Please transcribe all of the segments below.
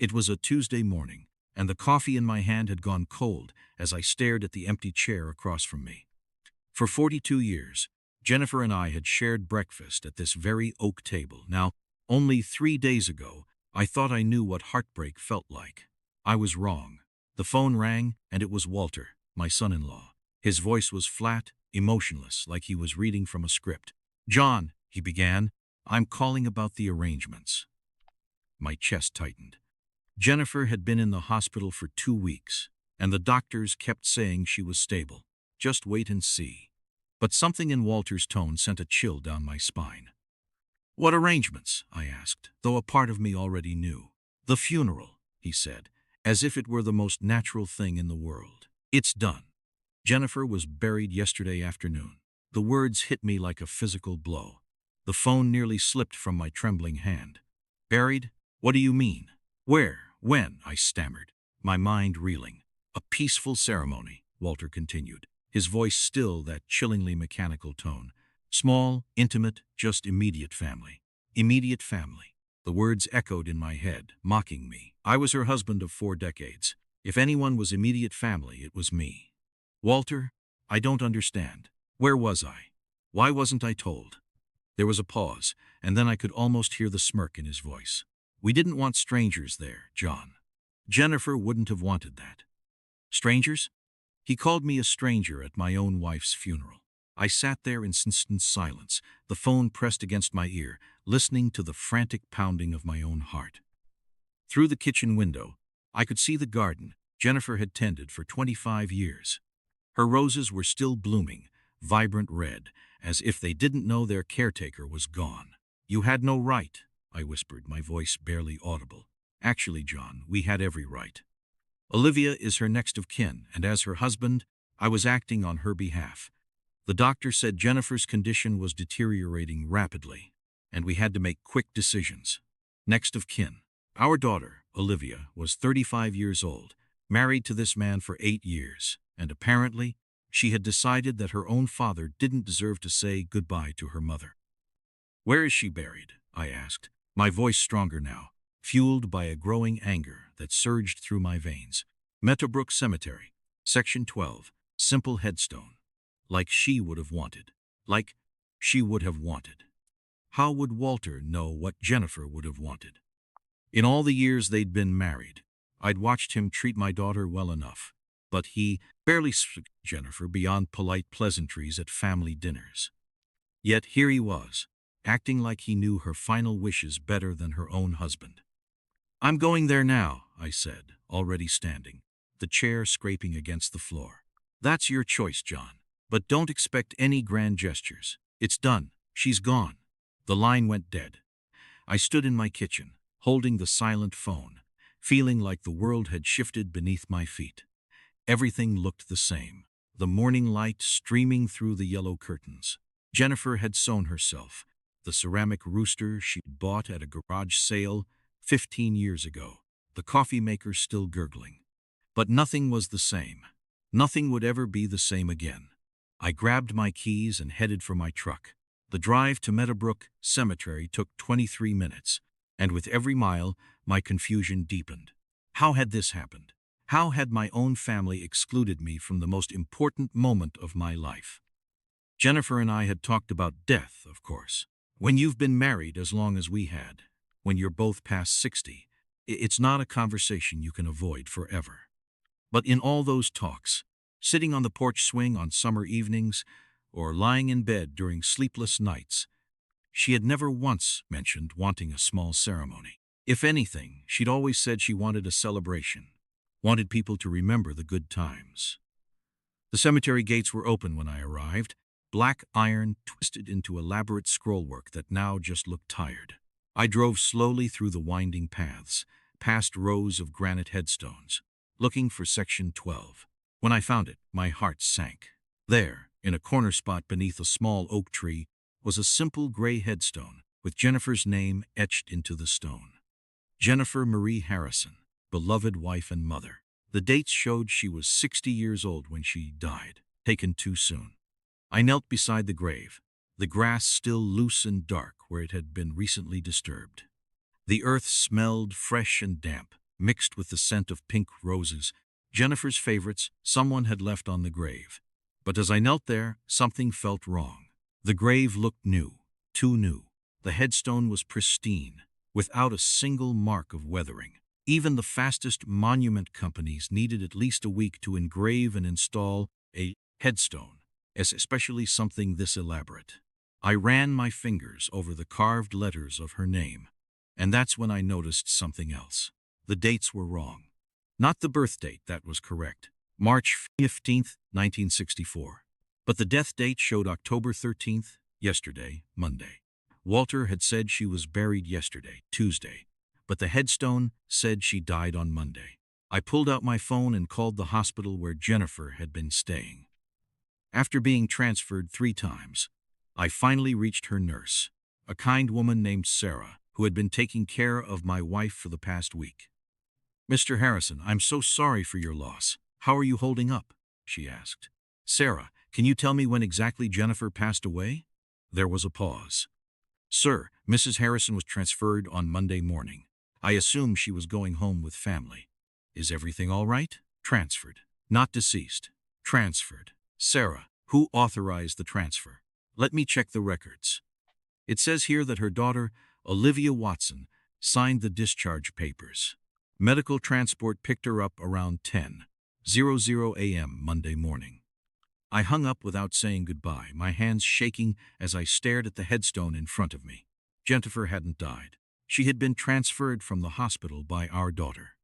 It was a Tuesday morning, and the coffee in my hand had gone cold as I stared at the empty chair across from me. For 42 years, Jennifer and I had shared breakfast at this very oak table. Now, only 3 days ago, I thought I knew what heartbreak felt like. I was wrong. The phone rang, and it was Walter, my son-in-law. His voice was flat, emotionless, like he was reading from a script. "John," he began, "I'm calling about the arrangements." My chest tightened. Jennifer had been in the hospital for 2 weeks, and the doctors kept saying she was stable. Just wait and see. But something in Walter's tone sent a chill down my spine. "What arrangements?" I asked, though a part of me already knew. "The funeral," he said, as if it were the most natural thing in the world. "It's done. Jennifer was buried yesterday afternoon." The words hit me like a physical blow. The phone nearly slipped from my trembling hand. "Buried? What do you mean? Where? When?" I stammered, my mind reeling. "A peaceful ceremony," Walter continued, his voice still that chillingly mechanical tone. "Small, intimate, just immediate family." Immediate family. The words echoed in my head, mocking me. I was her husband of 4 decades. If anyone was immediate family, it was me. "Walter, I don't understand. Where was I? Why wasn't I told?" There was a pause, and then I could almost hear the smirk in his voice. "We didn't want strangers there, John. Jennifer wouldn't have wanted that." "Strangers?" He called me a stranger at my own wife's funeral. I sat there in instant silence, the phone pressed against my ear, listening to the frantic pounding of my own heart. Through the kitchen window, I could see the garden Jennifer had tended for 25 years. Her roses were still blooming, vibrant red, as if they didn't know their caretaker was gone. "You had no right," I whispered, my voice barely audible. "Actually, John, we had every right. Olivia is her next of kin, and as her husband, I was acting on her behalf. The doctor said Jennifer's condition was deteriorating rapidly, and we had to make quick decisions. Next of kin. Our daughter, Olivia, was 35 years old, married to this man for 8 years, and apparently, she had decided that her own father didn't deserve to say goodbye to her mother." "Where is she buried?" I asked, my voice stronger now, fueled by a growing anger that surged through my veins. "Meadowbrook Cemetery, Section 12, simple headstone. Like she would have wanted. Like she would have wanted." How would Walter know what Jennifer would have wanted? In all the years they'd been married, I'd watched him treat my daughter well enough, but he barely spoke to Jennifer beyond polite pleasantries at family dinners. Yet here he was, acting like he knew her final wishes better than her own husband. "I'm going there now," I said, already standing, the chair scraping against the floor. "That's your choice, John. But don't expect any grand gestures. It's done. She's gone." The line went dead. I stood in my kitchen, holding the silent phone, feeling like the world had shifted beneath my feet. Everything looked the same, the morning light streaming through the yellow curtains. Jennifer had sewn herself, the ceramic rooster she'd bought at a garage sale 15 years ago, the coffee maker still gurgling. But nothing was the same. Nothing would ever be the same again. I grabbed my keys and headed for my truck. The drive to Meadowbrook Cemetery took 23 minutes, and with every mile, my confusion deepened. How had this happened? How had my own family excluded me from the most important moment of my life? Jennifer and I had talked about death, of course. When you've been married as long as we had, when you're both past 60, it's not a conversation you can avoid forever. But in all those talks, sitting on the porch swing on summer evenings, or lying in bed during sleepless nights, she had never once mentioned wanting a small ceremony. If anything, she'd always said she wanted a celebration, wanted people to remember the good times. The cemetery gates were open when I arrived, black iron twisted into elaborate scrollwork that now just looked tired. I drove slowly through the winding paths, past rows of granite headstones, looking for Section 12. When I found it, my heart sank. There, in a corner spot beneath a small oak tree, was a simple gray headstone with Jennifer's name etched into the stone. Jennifer Marie Harrison, beloved wife and mother. The dates showed she was 60 years old when she died, taken too soon. I knelt beside the grave, the grass still loose and dark where it had been recently disturbed. The earth smelled fresh and damp, mixed with the scent of pink roses, Jennifer's favorites, someone had left on the grave. But as I knelt there, something felt wrong. The grave looked new, too new. The headstone was pristine, without a single mark of weathering. Even the fastest monument companies needed at least a week to engrave and install a headstone, especially something this elaborate. I ran my fingers over the carved letters of her name, and that's when I noticed something else. The dates were wrong. Not the birth date, that was correct. March 15th, 1964. But the death date showed October 13th, yesterday, Monday. Walter had said she was buried yesterday, Tuesday, but the headstone said she died on Monday. I pulled out my phone and called the hospital where Jennifer had been staying. After being transferred 3 times, I finally reached her nurse, a kind woman named Sarah, who had been taking care of my wife for the past week. "Mr. Harrison, I'm so sorry for your loss. How are you holding up?" she asked. "Sarah, can you tell me when exactly Jennifer passed away?" There was a pause. "Sir, Mrs. Harrison was transferred on Monday morning. I assume she was going home with family." "Is everything all right?" "Transferred. Not deceased. Transferred." "Sarah, who authorized the transfer?" "Let me check the records. It says here that her daughter, Olivia Watson, signed the discharge papers. Medical transport picked her up around 10:00 a.m. Monday morning." I hung up without saying goodbye, my hands shaking as I stared at the headstone in front of me. Jennifer hadn't died. She had been transferred from the hospital by our daughter.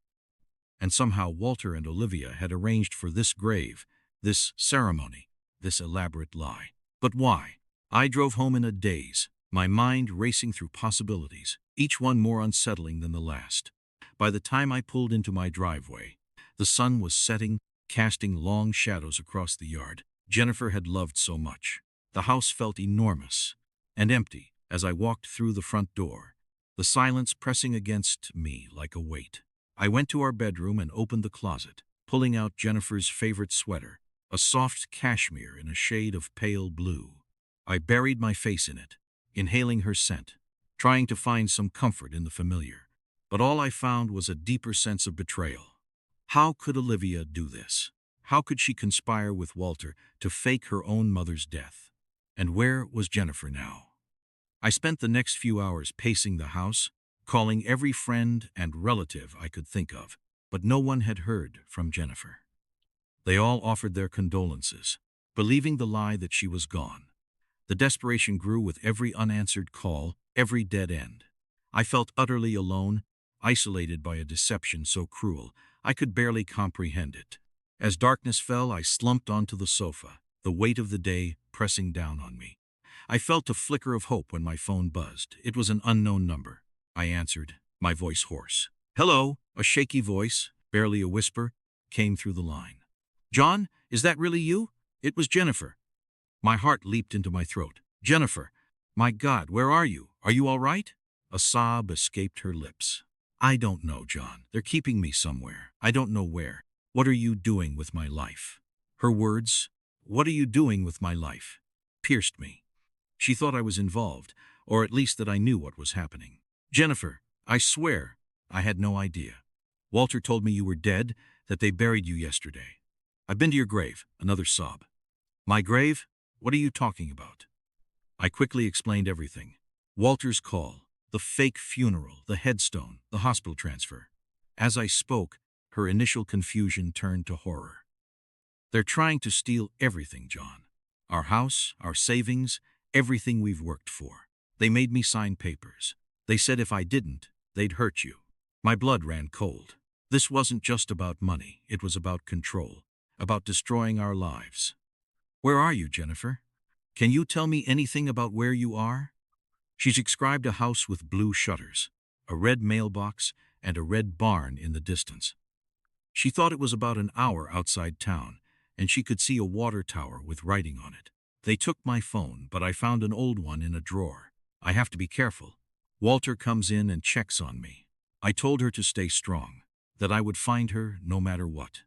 And somehow Walter and Olivia had arranged for this grave, this ceremony, this elaborate lie. But why? I drove home in a daze, my mind racing through possibilities, each one more unsettling than the last. By the time I pulled into my driveway, the sun was setting, casting long shadows across the yard Jennifer had loved so much. The house felt enormous and empty as I walked through the front door, the silence pressing against me like a weight. I went to our bedroom and opened the closet, pulling out Jennifer's favorite sweater, a soft cashmere in a shade of pale blue. I buried my face in it, inhaling her scent, trying to find some comfort in the familiar. But all I found was a deeper sense of betrayal. How could Olivia do this? How could she conspire with Walter to fake her own mother's death? And where was Jennifer now? I spent the next few hours pacing the house, calling every friend and relative I could think of, but no one had heard from Jennifer. They all offered their condolences, believing the lie that she was gone. The desperation grew with every unanswered call, every dead end. I felt utterly alone, isolated by a deception so cruel I could barely comprehend it. As darkness fell, I slumped onto the sofa, the weight of the day pressing down on me. I felt a flicker of hope when my phone buzzed. It was an unknown number. I answered, my voice hoarse. "Hello," a shaky voice, barely a whisper, came through the line. "John, is that really you?" It was Jennifer. My heart leaped into my throat. "Jennifer, my God, where are you? Are you all right?" A sob escaped her lips. "I don't know, John. They're keeping me somewhere. I don't know where. What are you doing with my life?" Her words, "What are you doing with my life?" pierced me. She thought I was involved, or at least that I knew what was happening. "Jennifer, I swear, I had no idea. Walter told me you were dead, that they buried you yesterday. I've been to your grave." Another sob. "My grave? What are you talking about?" I quickly explained everything. Walter's call, the fake funeral, the headstone, the hospital transfer. As I spoke, her initial confusion turned to horror. "They're trying to steal everything, John. Our house, our savings, everything we've worked for. They made me sign papers. They said if I didn't, they'd hurt you." My blood ran cold. This wasn't just about money. It was about control, about destroying our lives. "Where are you, Jennifer? Can you tell me anything about where you are?" She described a house with blue shutters, a red mailbox, and a red barn in the distance. She thought it was about an hour outside town, and she could see a water tower with writing on it. "They took my phone, but I found an old one in a drawer. I have to be careful. Walter comes in and checks on me." I told her to stay strong, that I would find her no matter what.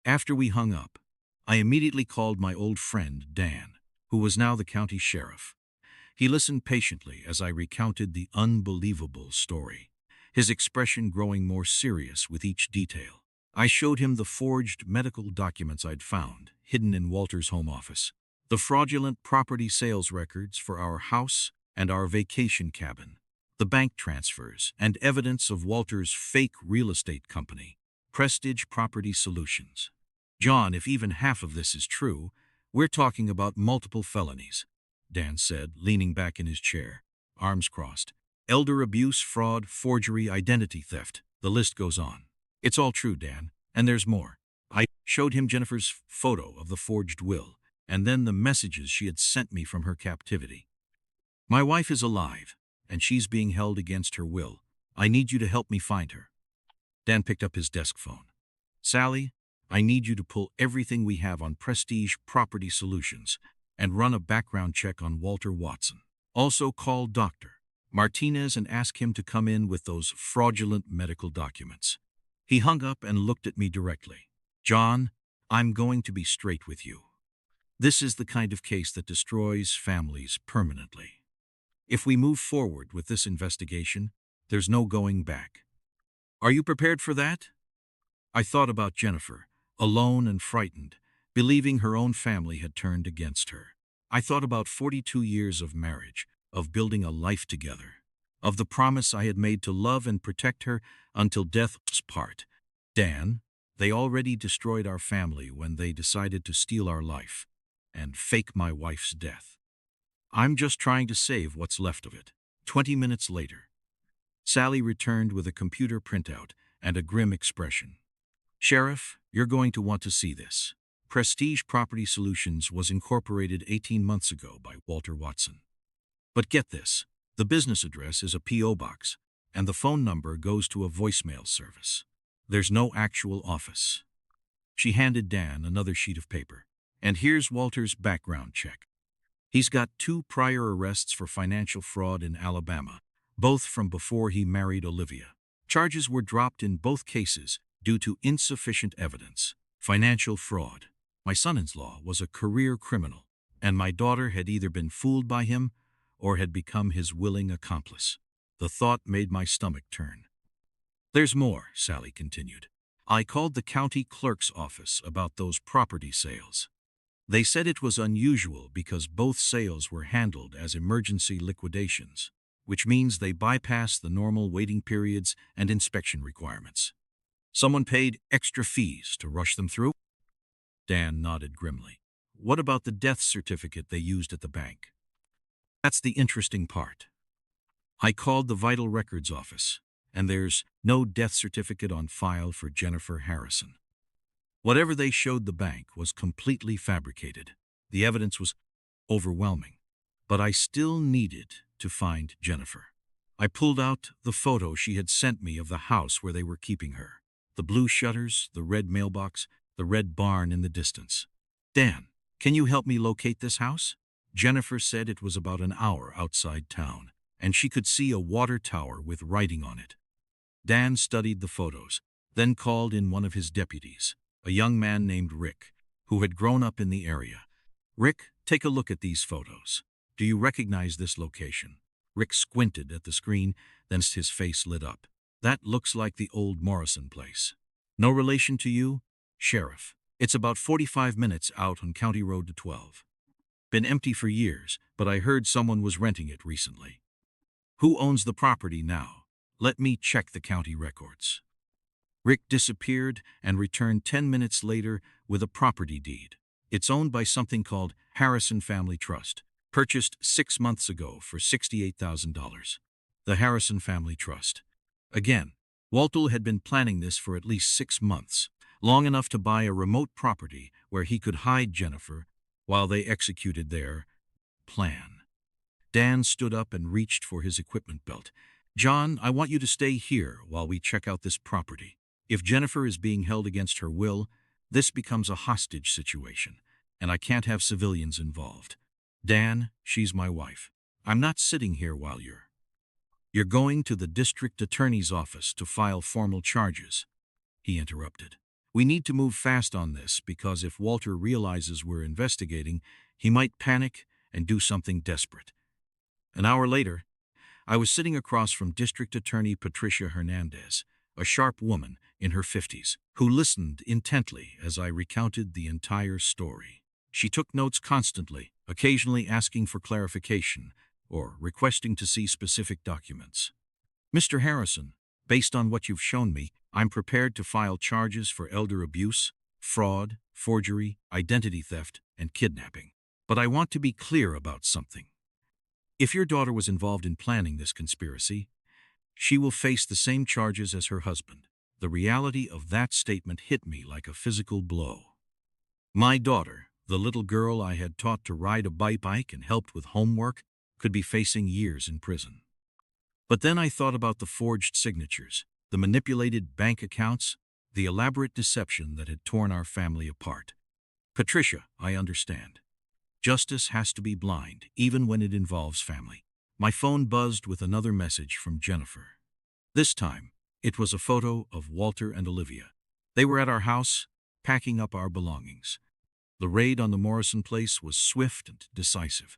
After we hung up, I immediately called my old friend, Dan, who was now the county sheriff. He listened patiently as I recounted the unbelievable story. his expression growing more serious with each detail. I showed him the forged medical documents I'd found, hidden in Walter's home office, the fraudulent property sales records for our house and our vacation cabin, the bank transfers, and evidence of Walter's fake real estate company, Prestige Property Solutions. John, if even half of this is true, we're talking about multiple felonies, Dan said, leaning back in his chair, arms crossed. Elder abuse, fraud, forgery, identity theft. The list goes on. It's all true, Dan, and there's more. I showed him Jennifer's photo of the forged will, and then the messages she had sent me from her captivity. My wife is alive, and she's being held against her will. I need you to help me find her. Dan picked up his desk phone. Sally, I need you to pull everything we have on Prestige Property Solutions and run a background check on Walter Watson. Also call Dr. Martinez and ask him to come in with those fraudulent medical documents. He hung up and looked at me directly. John, I'm going to be straight with you. This is the kind of case that destroys families permanently. If we move forward with this investigation, there's no going back. Are you prepared for that? I thought about Jennifer, alone and frightened, believing her own family had turned against her. I thought about 42 years of marriage, of building a life together, of the promise I had made to love and protect her until death was part. Dan, they already destroyed our family when they decided to steal our life and fake my wife's death. I'm just trying to save what's left of it. 20 minutes later, Sally returned with a computer printout and a grim expression. Sheriff, you're going to want to see this. Prestige Property Solutions was incorporated 18 months ago by Walter Watson. But get this, the business address is a P.O. box, and the phone number goes to a voicemail service. There's no actual office. She handed Dan another sheet of paper. And here's Walter's background check. He's got 2 prior arrests for financial fraud in Alabama, both from before he married Olivia. Charges were dropped in both cases due to insufficient evidence. Financial fraud. My son-in-law was a career criminal, and my daughter had either been fooled by him or had become his willing accomplice. The thought made my stomach turn. There's more, Sally continued. I called the county clerk's office about those property sales. They said it was unusual because both sales were handled as emergency liquidations, which means they bypass the normal waiting periods and inspection requirements. Someone paid extra fees to rush them through? Dan nodded grimly. What about the death certificate they used at the bank? That's the interesting part. I called the Vital Records office, and there's no death certificate on file for Jennifer Harrison. Whatever they showed the bank was completely fabricated. The evidence was overwhelming, but I still needed to find Jennifer. I pulled out the photo she had sent me of the house where they were keeping her. The blue shutters, the red mailbox, the red barn in the distance. Dan, can you help me locate this house? Jennifer said it was about an hour outside town, and she could see a water tower with writing on it. Dan studied the photos, then called in one of his deputies, a young man named Rick, who had grown up in the area. Rick, take a look at these photos. Do you recognize this location? Rick squinted at the screen, then his face lit up. That looks like the old Morrison place. No relation to you? Sheriff. It's about 45 minutes out on County Road 12. Been empty for years, but I heard someone was renting it recently. Who owns the property now? Let me check the county records. Rick disappeared and returned 10 minutes later with a property deed. It's owned by something called Harrison Family Trust, purchased 6 months ago for $68,000. The Harrison Family Trust. Again, Walter had been planning this for at least 6 months, long enough to buy a remote property where he could hide Jennifer while they executed their plan. Dan stood up and reached for his equipment belt. John, I want you to stay here while we check out this property. If Jennifer is being held against her will, this becomes a hostage situation, and I can't have civilians involved. Dan, she's my wife. I'm not sitting here while you're going to the district attorney's office to file formal charges, he interrupted. We need to move fast on this because if Walter realizes we're investigating, he might panic and do something desperate. An hour later, I was sitting across from District Attorney Patricia Hernandez, a sharp woman in her 50s, who listened intently as I recounted the entire story. She took notes constantly, occasionally asking for clarification or requesting to see specific documents. Mr. Harrison, based on what you've shown me, I'm prepared to file charges for elder abuse, fraud, forgery, identity theft, and kidnapping. But I want to be clear about something. If your daughter was involved in planning this conspiracy, she will face the same charges as her husband. The reality of that statement hit me like a physical blow. My daughter, the little girl I had taught to ride a bike and helped with homework, could be facing years in prison. But then I thought about the forged signatures, the manipulated bank accounts, the elaborate deception that had torn our family apart. Patricia, I understand. Justice has to be blind, even when it involves family. My phone buzzed with another message from Jennifer. This time, it was a photo of Walter and Olivia. They were at our house, packing up our belongings. The raid on the Morrison place was swift and decisive.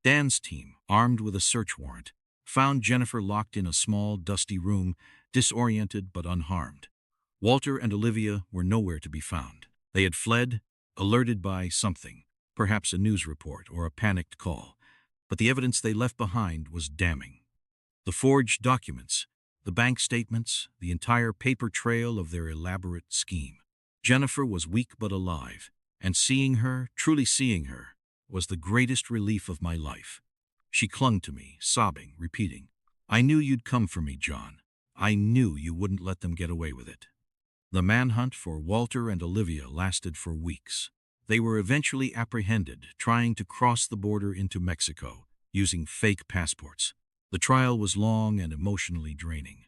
Dan's team, armed with a search warrant, found Jennifer locked in a small, dusty room, disoriented but unharmed. Walter and Olivia were nowhere to be found. They had fled, alerted by something, perhaps a news report or a panicked call, but the evidence they left behind was damning. The forged documents, the bank statements, the entire paper trail of their elaborate scheme. Jennifer was weak but alive, and seeing her, truly seeing her, was the greatest relief of my life. She clung to me, sobbing, repeating, "I knew you'd come for me, John. I knew you wouldn't let them get away with it." The manhunt for Walter and Olivia lasted for weeks. They were eventually apprehended, trying to cross the border into Mexico, using fake passports. The trial was long and emotionally draining.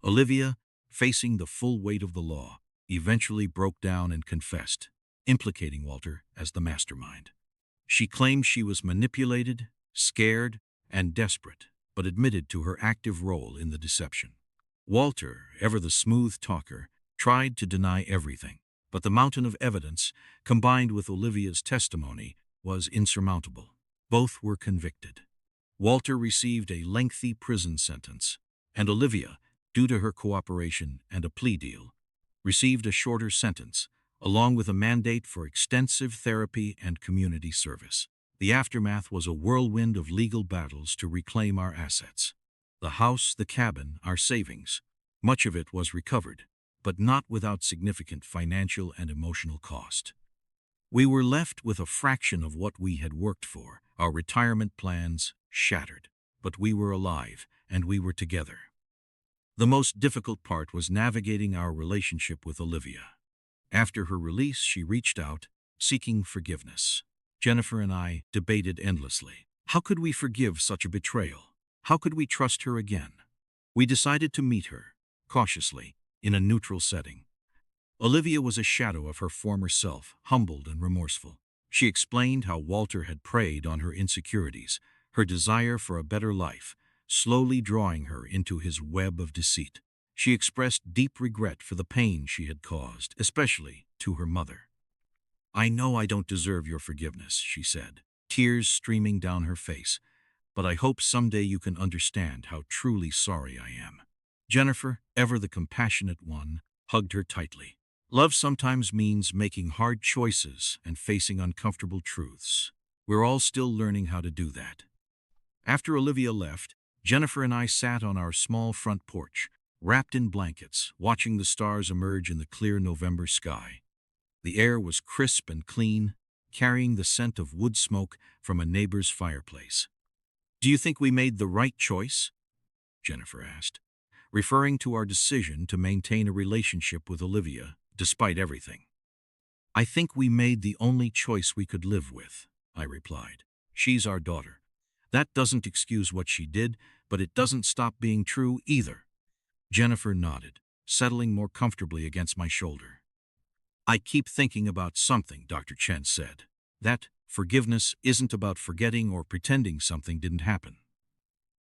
Olivia, facing the full weight of the law, eventually broke down and confessed, implicating Walter as the mastermind. She claimed she was manipulated, scared, and desperate, but admitted to her active role in the deception. Walter, ever the smooth talker, tried to deny everything, but the mountain of evidence, combined with Olivia's testimony, was insurmountable. Both were convicted. Walter received a lengthy prison sentence, and Olivia, due to her cooperation and a plea deal, received a shorter sentence, along with a mandate for extensive therapy and community service. The aftermath was a whirlwind of legal battles to reclaim our assets. The house, the cabin, our savings. Much of it was recovered, but not without significant financial and emotional cost. We were left with a fraction of what we had worked for, our retirement plans shattered, but we were alive and we were together. The most difficult part was navigating our relationship with Olivia. After her release, she reached out, seeking forgiveness. Jennifer and I debated endlessly. How could we forgive such a betrayal? How could we trust her again? We decided to meet her, cautiously, in a neutral setting. Olivia was a shadow of her former self, humbled and remorseful. She explained how Walter had preyed on her insecurities, her desire for a better life, slowly drawing her into his web of deceit. She expressed deep regret for the pain she had caused, especially to her mother. "I know I don't deserve your forgiveness," she said, tears streaming down her face, "but I hope someday you can understand how truly sorry I am." Jennifer, ever the compassionate one, hugged her tightly. Love sometimes means making hard choices and facing uncomfortable truths. We're all still learning how to do that. After Olivia left, Jennifer and I sat on our small front porch, wrapped in blankets, watching the stars emerge in the clear November sky. The air was crisp and clean, carrying the scent of wood smoke from a neighbor's fireplace. "Do you think we made the right choice?" Jennifer asked, referring to our decision to maintain a relationship with Olivia, despite everything. "I think we made the only choice we could live with," I replied. "She's our daughter. That doesn't excuse what she did, but it doesn't stop being true either." Jennifer nodded, settling more comfortably against my shoulder. "I keep thinking about something," Dr. Chen said. "That forgiveness isn't about forgetting or pretending something didn't happen.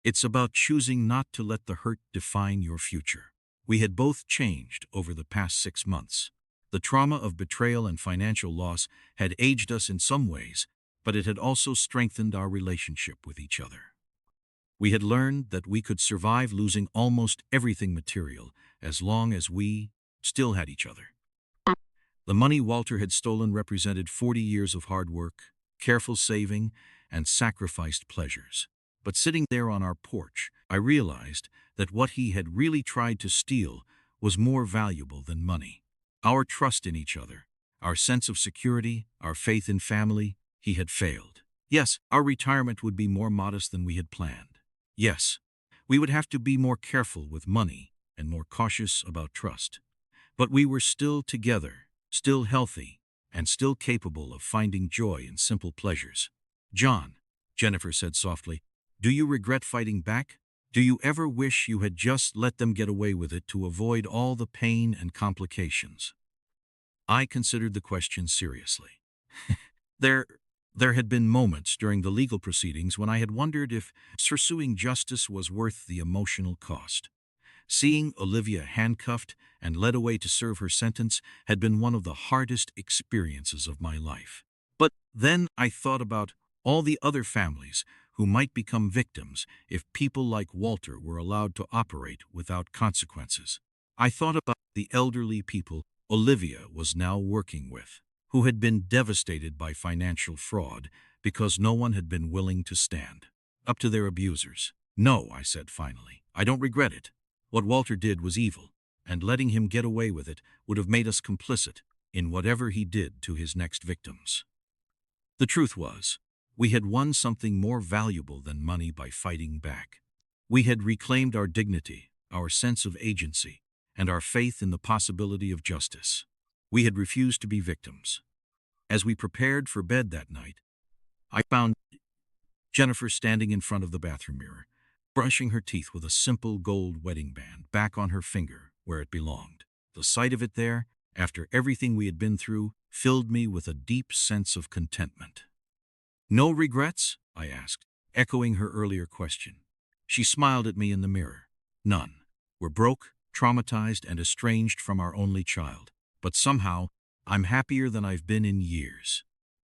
It's about choosing not to let the hurt define your future." We had both changed over the past 6 months. The trauma of betrayal and financial loss had aged us in some ways, but it had also strengthened our relationship with each other. We had learned that we could survive losing almost everything material as long as we still had each other. The money Walter had stolen represented 40 years of hard work, careful saving, and sacrificed pleasures. But sitting there on our porch, I realized that what he had really tried to steal was more valuable than money. Our trust in each other, our sense of security, our faith in family. He had failed. Yes, our retirement would be more modest than we had planned. Yes, we would have to be more careful with money and more cautious about trust. But we were still together, still healthy, and still capable of finding joy in simple pleasures. "John," Jennifer said softly, "do you regret fighting back? Do you ever wish you had just let them get away with it to avoid all the pain and complications?" I considered the question seriously. There had been moments during the legal proceedings when I had wondered if pursuing justice was worth the emotional cost. Seeing Olivia handcuffed and led away to serve her sentence had been one of the hardest experiences of my life. But then I thought about all the other families who might become victims if people like Walter were allowed to operate without consequences. I thought about the elderly people Olivia was now working with, who had been devastated by financial fraud because no one had been willing to stand up to their abusers. "No," I said finally, "I don't regret it. What Walter did was evil, and letting him get away with it would have made us complicit in whatever he did to his next victims." The truth was, we had won something more valuable than money by fighting back. We had reclaimed our dignity, our sense of agency, and our faith in the possibility of justice. We had refused to be victims. As we prepared for bed that night, I found Jennifer standing in front of the bathroom mirror, brushing her teeth with a simple gold wedding band back on her finger where it belonged. The sight of it there, after everything we had been through, filled me with a deep sense of contentment. "No regrets?" I asked, echoing her earlier question. She smiled at me in the mirror. "None. We're broke, traumatized, and estranged from our only child. But somehow, I'm happier than I've been in years."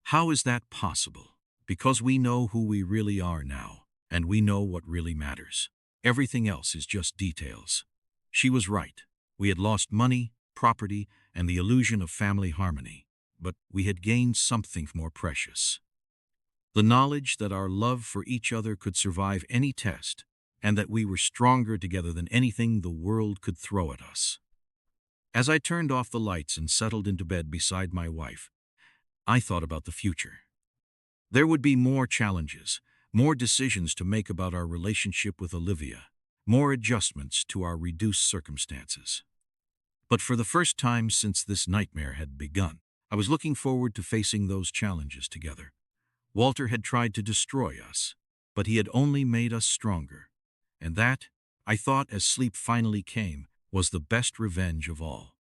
"How is that possible?" "Because we know who we really are now, and we know what really matters. Everything else is just details." She was right. We had lost money, property, and the illusion of family harmony, but we had gained something more precious. The knowledge that our love for each other could survive any test, and that we were stronger together than anything the world could throw at us. As I turned off the lights and settled into bed beside my wife, I thought about the future. There would be more challenges, more decisions to make about our relationship with Olivia, more adjustments to our reduced circumstances. But for the first time since this nightmare had begun, I was looking forward to facing those challenges together. Walter had tried to destroy us, but he had only made us stronger. And that, I thought as sleep finally came, was the best revenge of all.